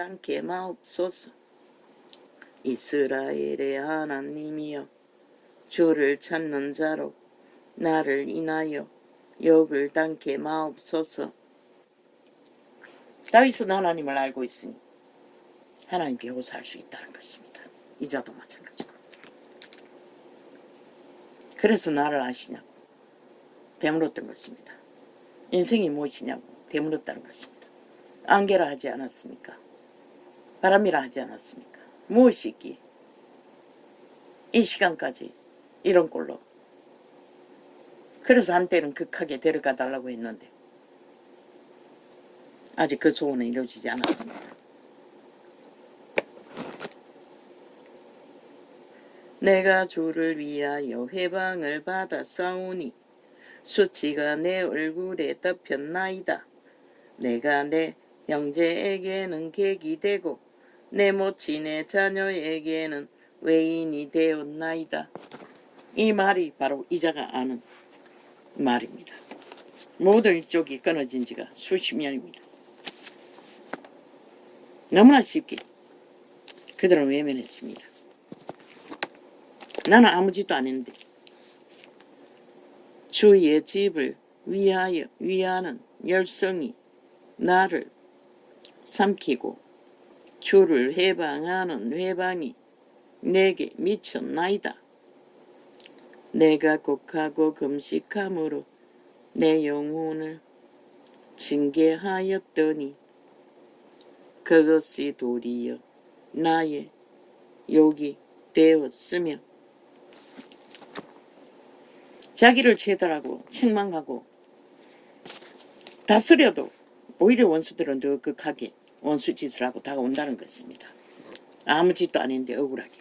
땅게 마옵소서. 이스라엘의 하나님이여, 주를 찾는 자로 나를 인하여 욕을 당게 마옵소서. 다윗은 하나님을 알고 있으니 하나님께 호소할 수 있다는 것입니다. 이자도 마찬가지고. 그래서 나를 아시냐고 되물었던 것입니다. 인생이 무엇이냐고 되물었다는 것입니다. 안개라 하지 않았습니까? 바람이라 하지 않았습니까? 무엇이 있기에 이 시간까지 이런 꼴로. 그래서 한때는 극하게 데려가 달라고 했는데 아직 그 소원은 이루어지지 않았습니다. 내가 주를 위하여 회방을 받아 싸우니 수치가 내 얼굴에 덮였나이다. 내가 내 형제에게는 객이 되고 내 모친의 자녀에게는 외인이 되었나이다. 이 말이 바로 이자가 아는 말입니다. 모든 일족이 끊어진 지가 수십 년입니다. 너무나 쉽게 그들은 외면했습니다. 나는 아무 짓도 안 했는데 주의 집을 위하는 열성이 나를 삼키고 주를 회방하는 회방이 내게 미쳤나이다. 내가 곡하고 금식함으로 내 영혼을 징계하였더니 그것이 도리어 나의 욕이 되었으며. 자기를 채덜하고 책망하고 다스려도 오히려 원수들은 더 극하게 원수짓을 하고 다가온다는 것입니다. 아무 짓도 아닌데 억울하게.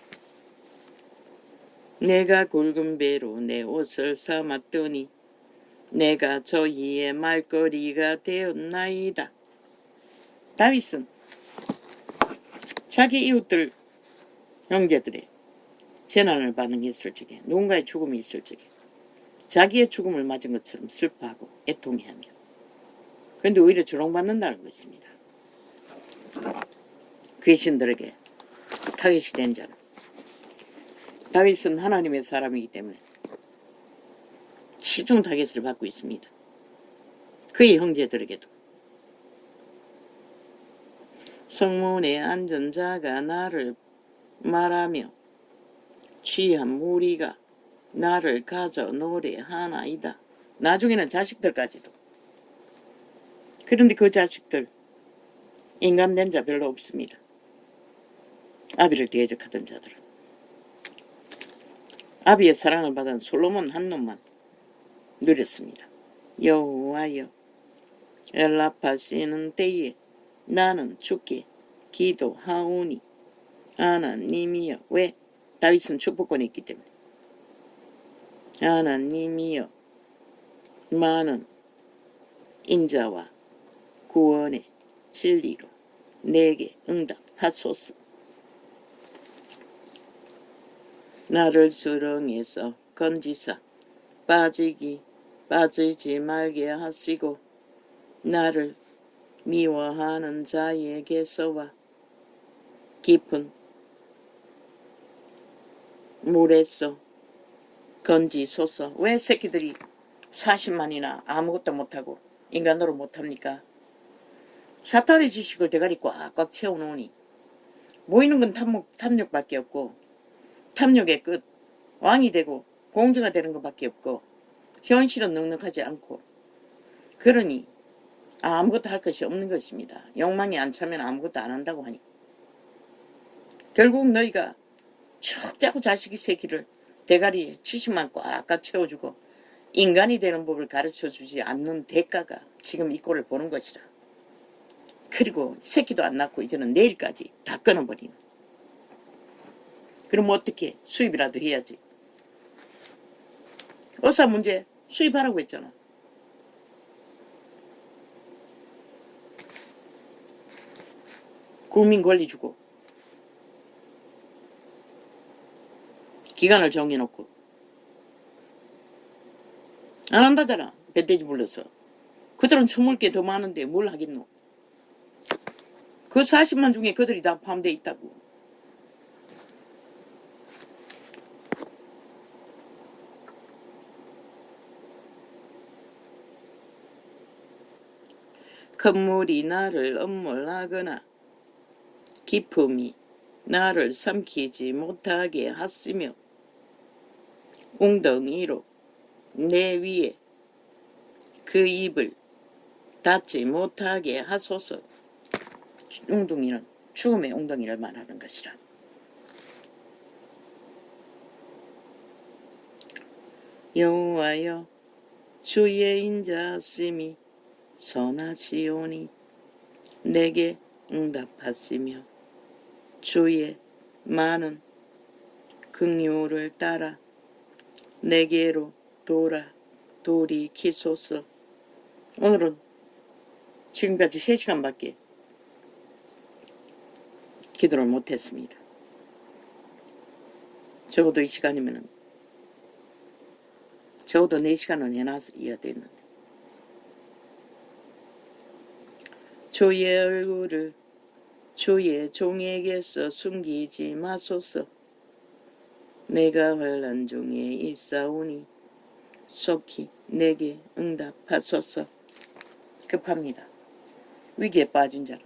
내가 굵은 배로 내 옷을 삼았더니 내가 저희의 말거리가 되었나이다. 다윗은 자기 이웃들 형제들의 재난을 반응했을 적에, 누군가의 죽음이 있을 적에 자기의 죽음을 맞은 것처럼 슬퍼하고 애통해하며, 그런데 오히려 조롱받는다는 것입니다. 귀신들에게 타겟이 된 자는. 다윗은 하나님의 사람이기 때문에 치중 타겟을 받고 있습니다. 그의 형제들에게도. 성문에 앉은 자가 나를 말하며 취한 무리가 나를 가져 노래하나이다. 나중에는 자식들까지도. 그런데 그 자식들 인간된 자 별로 없습니다. 아비를 대적하던 자들은. 아비의 사랑을 받은 솔로몬 한 놈만 누렸습니다. 여호와여, 엘라파시는 때에 나는 주께 기도하오니 하나님이여. 왜? 다윗은 축복권이 있기 때문에. 하나님이여, 많은 인자와 구원의 진리로 내게 응답하소서. 나를 수렁에서 건지사 빠지지 말게 하시고 나를 미워하는 자에게서와 깊은 물에서 건지소서. 왜 새끼들이 40만이나 아무것도 못하고 인간으로 못합니까? 사탄의 지식을 대가리 꽉꽉 채워놓으니 보이는 건 탐욕밖에 없고, 탐욕의 끝 왕이 되고 공주가 되는 것밖에 없고, 현실은 넉넉하지 않고, 그러니 아무것도 할 것이 없는 것입니다. 욕망이 안 차면 아무것도 안 한다고 하니 결국 너희가 쭉 짜고 자식이 새끼를 대가리에 70만 꽉꽉 채워주고 인간이 되는 법을 가르쳐주지 않는 대가가 지금 이 꼴을 보는 것이라. 그리고 새끼도 안 낳고 이제는 내일까지 다 끊어버리는. 그럼 어떻게? 수입이라도 해야지. 의사 문제 수입하라고 했잖아. 국민 권리 주고 기간을 정해놓고 안 한다잖아. 배돼지 불러서. 그들은 처물 게 더 많은데 뭘 하겠노. 그 40만 중에 그들이 다 포함되어 있다고. 건물이 나를 엄몰하거나 기품이 나를 삼키지 못하게 하시며 웅덩이로 내 위에 그 입을 닫지 못하게 하소서. 웅덩이는 죽음의 웅덩이를 말하는 것이라. 여호와여 주의 인자심이 선하시오니 내게 응답하시며 주의 많은 긍휼을 따라 내게로 돌이키소서. 오늘은 지금까지 3시간밖에 기도를 못했습니다. 적어도 이 시간이면 적어도 4시간은 해놨어야 됐는데 주의 얼굴을 주의 종에게서 숨기지 마소서. 내가 환난 중에 있사오니 속히 내게 응답하소서. 급합니다. 위기에 빠진 자는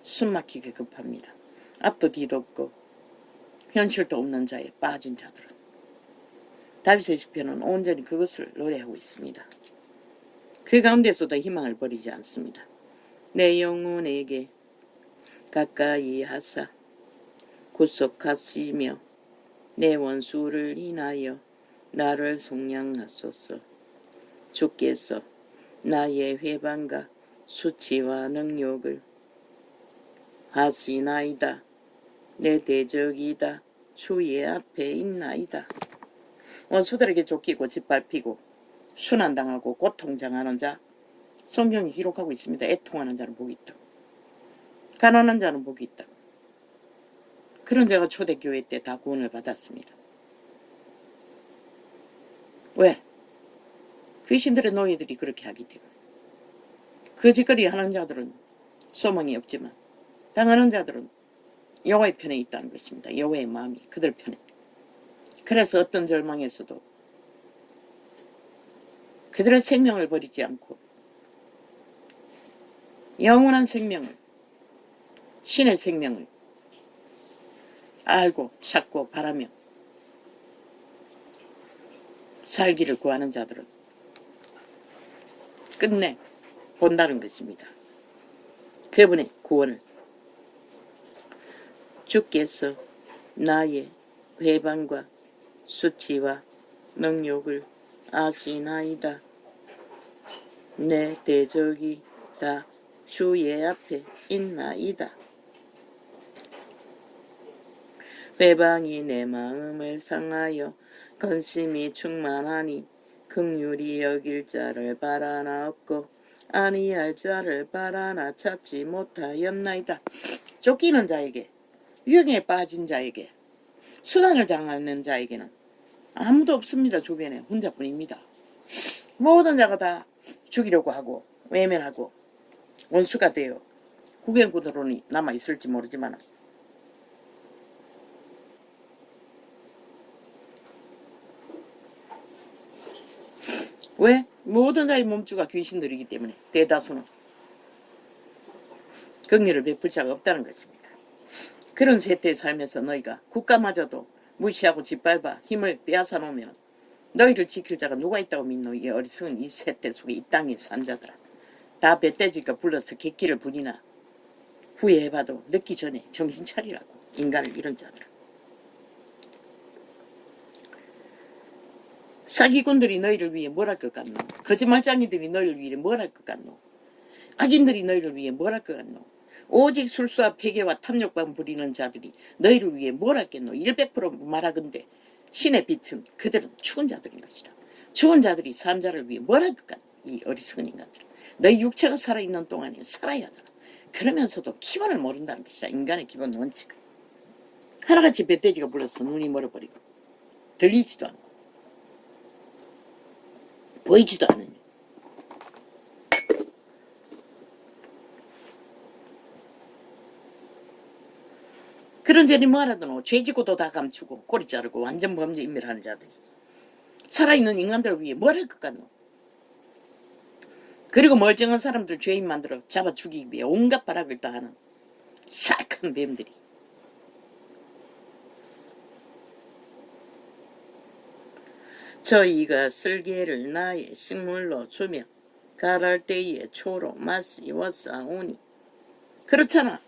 숨막히게 급합니다. 앞도 뒤도 없고 현실도 없는 자에 빠진 자들은 다윗의 시편은 온전히 그것을 노래하고 있습니다. 그 가운데서도 희망을 버리지 않습니다. 내 영혼에게 가까이 하사 구속하시며 내 원수를 인하여 나를 속량하소서. 주께서 나의 회방과 수치와 능욕을 하시나이다. 내 대적이다 주의 앞에 있나이다. 원수들에게 쫓기고 짓밟히고 순환당하고 고통당하는 자, 성경이 기록하고 있습니다. 애통하는 자는 복이 있다. 가난한 자는 복이 있다. 그런 자가 초대교회 때 다 구원을 받았습니다. 왜? 귀신들의 노예들이 그렇게 하기 때문에. 거짓거리 하는 자들은 소망이 없지만 당하는 자들은 여호와의 편에 있다는 것입니다. 여호와의 마음이 그들 편에. 그래서 어떤 절망에서도 그들의 생명을 버리지 않고 영원한 생명을, 신의 생명을 알고 찾고 바라며 살기를 구하는 자들은 끝내 본다는 것입니다. 그분의 구원을. 주께서 나의 회방과 수치와 능욕을 아시나이다. 내 대적이 다 주의 앞에 있나이다. 회방이 내 마음을 상하여 근심이 충만하니 긍휼히 여길 자를 바라나 없고 아니할 자를 바라나 찾지 못하였나이다. 쫓기는 자에게, 유행에 빠진 자에게, 수단을 당하는 자에게는 아무도 없습니다. 주변에 혼자뿐입니다. 모든 자가 다 죽이려고 하고 외면하고 원수가 되어 구경꾼으로 남아있을지 모르지만 왜? 모든 자의 몸주가 귀신들이기 때문에 대다수는 긍휼을 베풀 자가 없다는 것입니다. 그런 세태에 살면서 너희가 국가마저도 무시하고 짓밟아 힘을 빼앗아 놓으면 너희를 지킬 자가 누가 있다고 믿노? 이게 어리석은 이 세태 속에 이 땅에 산 자들아. 다 뱃돼지가 불러서 객기를 부리나 후회해봐도 늦기 전에 정신 차리라고. 인간을 잃은 자들아. 사기꾼들이 너희를 위해 뭘 할 것 같노? 거짓말장이들이 너희를 위해 뭘 할 것 같노? 악인들이 너희를 위해 뭘 할 것 같노? 오직 술수와 패괴와 탐욕만 부리는 자들이 너희를 위해 뭘 할겠노? 100% 말하건대 신의 빛은 그들은 죽은 자들인 것이라. 죽은 자들이 산 자를 위해 뭘 할 것 같노? 이 어리석은 인간들. 너희 육체가 살아있는 동안에 살아야 하잖아. 그러면서도 기본을 모른다는 것이다. 인간의 기본 원칙을. 하나같이 멧돼지가 불러서 눈이 멀어버리고 들리지도 않고 보이지도 않으니 그런 죄를 뭐하라더노. 죄짓고도 다 감추고 꼬리 자르고 완전 범죄 인멸하는 자들이 살아있는 인간들을 위해 뭘 할 것 같노. 그리고 멀쩡한 사람들 죄인 만들어 잡아 죽이기 위해 온갖 발악을 다 하는 사악한 뱀들이. 저희가 쓸개를 나의 식물로 주며 가랄 때에 초로 마시워싸오니. 그렇잖아.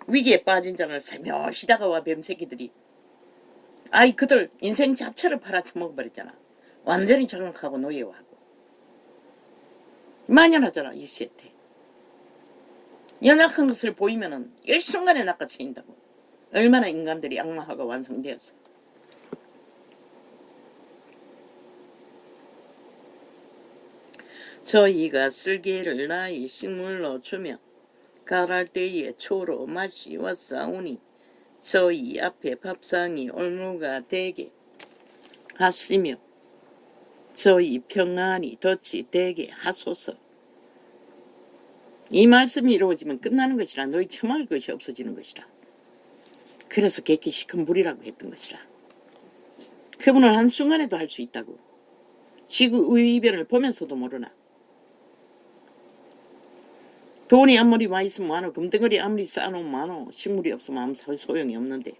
위기에 빠진 자를 살며시 다가와 뱀새끼들이 아이 그들 인생 자체를 팔아쳐먹어버렸잖아. 완전히 장악하고 노예화하고. 만연하잖아 이 세태. 연약한 것을 보이면은 일순간에 낚아채인다고. 얼마나 인간들이 악마화가 완성되었어. 저희가 쓸개를 나의 식물로 주며 가랄 때에 초로 마시워싸오니 저희 앞에 밥상이 올무가 되게 하시며 저희 평안이 덫이 되게 하소서. 이 말씀이 이루어지면 끝나는 것이라. 너희 처먹을 것이 없어지는 것이라. 그래서 객기 시큰 물이라고 했던 것이라. 그분은 한순간에도 할 수 있다고. 지구 의변을 보면서도 모르나. 돈이 아무리 많이 있으면 많어. 금덩어리 아무리 쌓아놓으면 많어. 식물이 없으면 아무 소용이 없는데.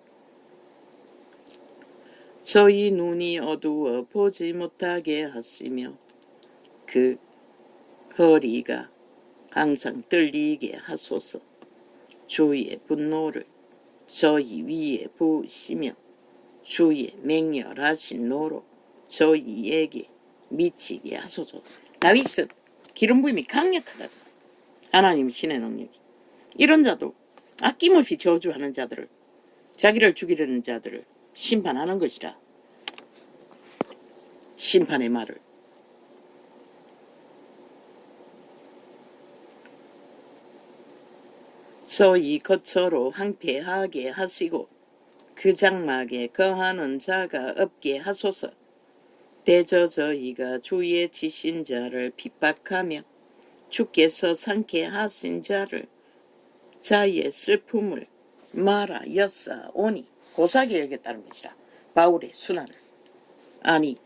저희 눈이 어두워 보지 못하게 하시며 그 허리가 항상 떨리게 하소서. 주의 분노를 저희 위에 부으시며 주의 맹렬하신 노로 저희에게 미치게 하소서. 다윗은 기름 부음이 강력하다. 하나님 신의 능력이. 이런 자도 아낌없이 저주하는 자들을, 자기를 죽이려는 자들을 심판하는 것이라. 심판의 말을. 저희 거처로 항폐하게 하시고 그 장막에 거하는 자가 없게 하소서. 대저 저희가 주의 지신 자를 핍박하며 주께서 상케 하신 자를 자의 슬픔을 말하였사오니. 고사하게 여겼다는 것이라. 바울의 순환을. 아니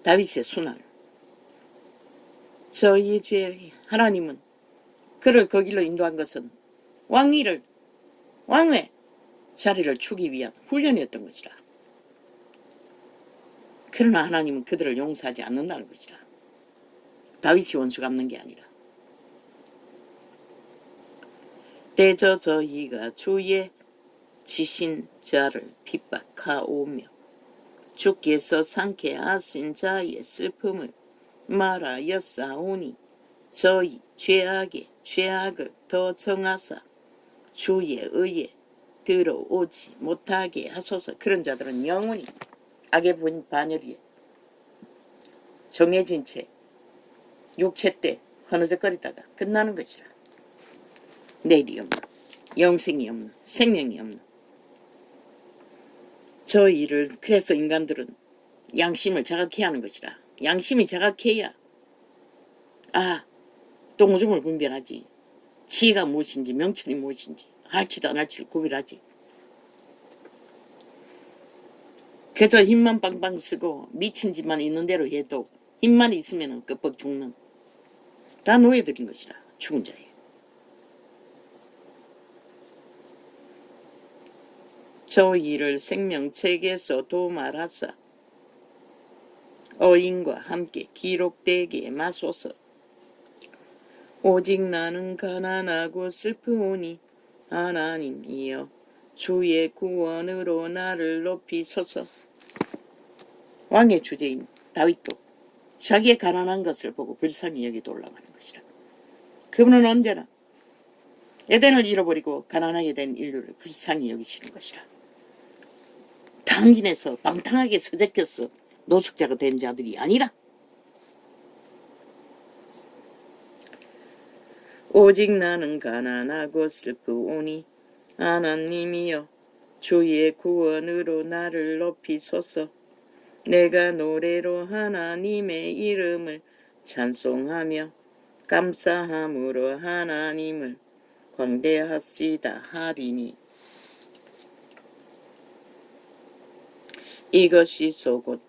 다윗의 순환을. 저희 죄 하나님은 그를 그 길로 인도한 것은 왕의 자리를 주기 위한 훈련이었던 것이라. 그러나 하나님은 그들을 용서하지 않는다는 것이라. 다윗이 원수 갚는 게 아니라. 대저 저희가 주의 지신 자를 핍박하오며 주께서 상케 하신 자의 슬픔을 말하였사오니 저희 죄악을 더 정하사 주의 의에 들어오지 못하게 하소서. 그런 자들은 영원히 악의 반열 위에 정해진 채 육체 때 허느적거리다가 끝나는 것이라. 내일이 없는, 영생이 없는, 생명이 없는 저 일을. 그래서 인간들은 양심을 자각해야 하는 것이라. 양심이 자각해야 똥오줌을 분별하지. 지가 무엇인지 명철이 무엇인지 할지도 안 할지를 구별하지. 그저 힘만 빵빵 쓰고 미친 짓만 있는 대로 해도 힘만 있으면 끄뻑 죽는 다 노예들인 것이라. 죽은 자예요. 저 일을 생명책에서 도말하사 어인과 함께 기록되게 마소서. 오직 나는 가난하고 슬프오니 하나님이여 주의 구원으로 나를 높이소서. 왕의 주제인 다윗도 자기의 가난한 것을 보고 불쌍히 여기도 올라가는 것이라. 그분은 언제나 에덴을 잃어버리고 가난하게 된 인류를 불쌍히 여기시는 것이라. 당진에서 방탕하게 서재껴서 노숙자가 된 자들이 아니라 오직 나는 가난하고 슬프오니 하나님이여 주의 구원으로 나를 높이소서. 내가 노래로 하나님의 이름을 찬송하며 감사함으로 하나님을 광대하시다 하리니. 이것이 소곧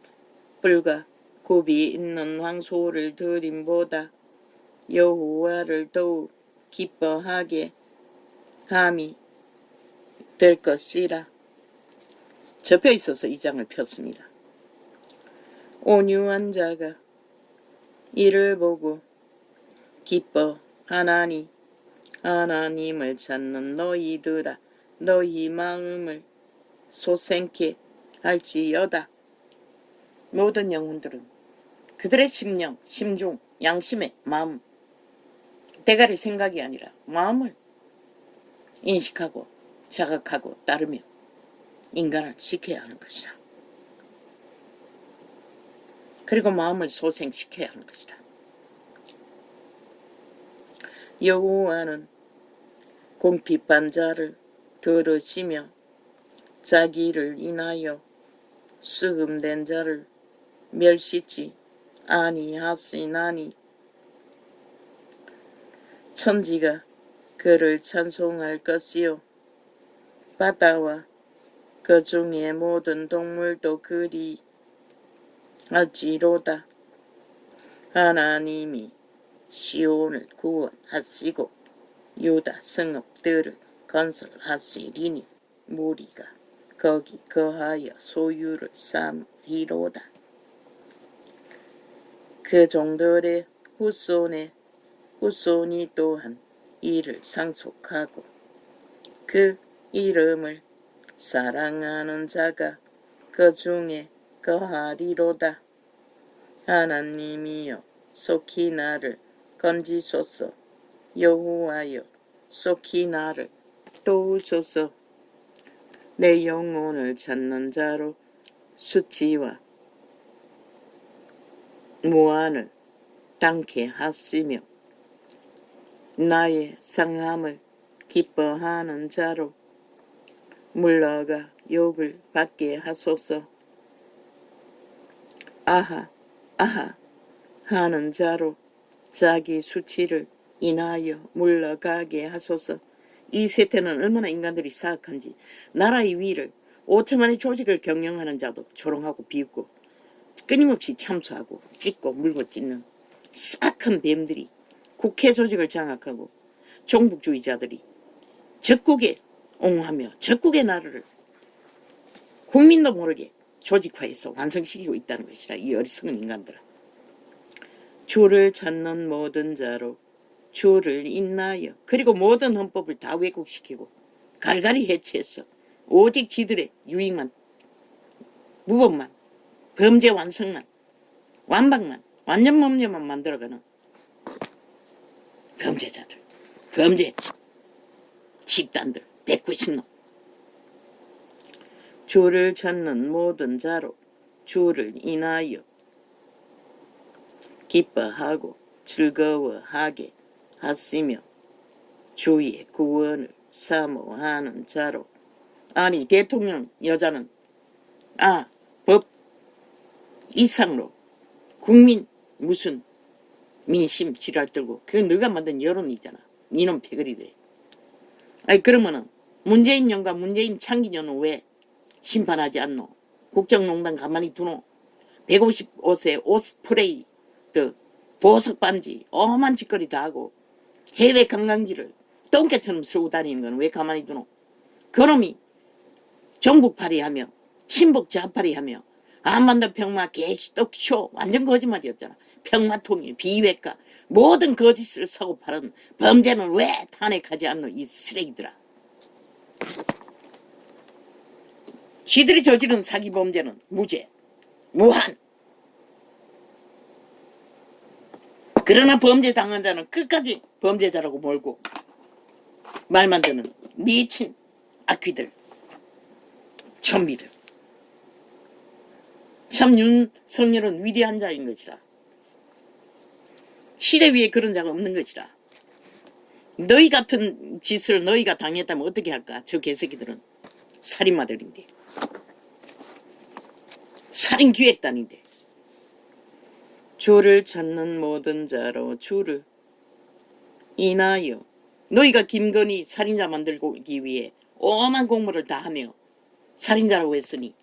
불과 굽이 있는 황소를 드림보다 여호와를 더욱 기뻐하게 함이 될 것이라. 접혀 있어서 이 장을 폈습니다. 온유한 자가 이를 보고 기뻐하나니 하나님을 찾는 너희들아 너희 마음을 소생케 할지어다. 모든 영혼들은 그들의 심령, 심중, 양심의 마음, 대가리 생각이 아니라 마음을 인식하고 자각하고 따르며 인간을 지켜야 하는 것이다. 그리고 마음을 소생시켜야 하는 것이다. 여호와는 궁핍한 자를 들으시며 자기를 인하여 수금된 자를 멸시치 아니하시나니 천지가 그를 찬송할 것이요 바다와 그 중의 모든 동물도 그리 할지로다. 하나님이 시온을 구원하시고 유다 성읍들을 건설하시리니 무리가 거기 거하여 소유를 삼리로다. 그 종들의 후손이 또한 이를 상속하고 그 이름을 사랑하는 자가 그 중에 거하리로다. 하나님이여 속히 나를 건지소서. 여호와여 속히 나를 도우소서. 내 영혼을 찾는 자로 수치와 무한을 당케 하시며 나의 상함을 기뻐하는 자로 물러가 욕을 받게 하소서. 아하 아하 하는 자로 자기 수치를 인하여 물러가게 하소서. 이 세태는 얼마나 인간들이 사악한지. 나라의 위를 5천만의 조직을 경영하는 자도 조롱하고 비웃고 끊임없이 참수하고 찢고 물고 찢는 싹한 뱀들이 국회 조직을 장악하고 종북주의자들이 적국에 옹호하며 적국의 나라를 국민도 모르게 조직화해서 완성시키고 있다는 것이라. 이 어리석은 인간들아. 주를 찾는 모든 자로 주를 인하여 그리고 모든 헌법을 다 왜곡시키고 갈갈이 해체해서 오직 지들의 유익만 무법만 범죄 완성만 완박만 완전 범죄만 만들어가는 범죄자들 범죄 집단들 190놈. 주를 찾는 모든 자로 주를 인하여 기뻐하고 즐거워하게 하시며 주의 구원을 사모하는 자로. 아니 대통령 여자는 법 이상으로 국민 무슨 민심 지랄 들고 그건 너가 만든 여론이잖아. 니놈 패거리들. 아니 그러면은 문재인 년과 문재인 창기년은 왜 심판하지 않노? 국정농단 가만히 두노? 155세 오스프레이 보석 반지 엄한 짓거리 다 하고 해외 관광지를 똥개처럼 쓰고 다니는 건 왜 가만히 두노? 그놈이 종북팔이 하며 친북 좌팔이 하며 한반도 평마 개시 떡쇼 완전 거짓말이었잖아. 평마통일 비외과 모든 거짓을 사고 파는 범죄는 왜 탄핵하지 않노? 이 쓰레기들아. 지들이 저지른 사기 범죄는 무죄 무한. 그러나 범죄 당한 자는 끝까지 범죄자라고 몰고 말만 듣는 미친 악귀들 좀비들. 참 윤석열은 위대한 자인 것이라. 시대 위에 그런 자가 없는 것이라. 너희 같은 짓을 너희가 당했다면 어떻게 할까? 저 개새끼들은 살인마들인데 살인기획단인데. 주를 찾는 모든 자로 주를 인하여. 너희가 김건희 살인자 만들기 위해 오만 공모를 다 하며 살인자라고 했으니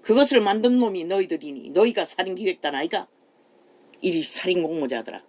그것을 만든 놈이 너희들이니 너희가 살인기획단 아이가? 이리 살인 공모자들아.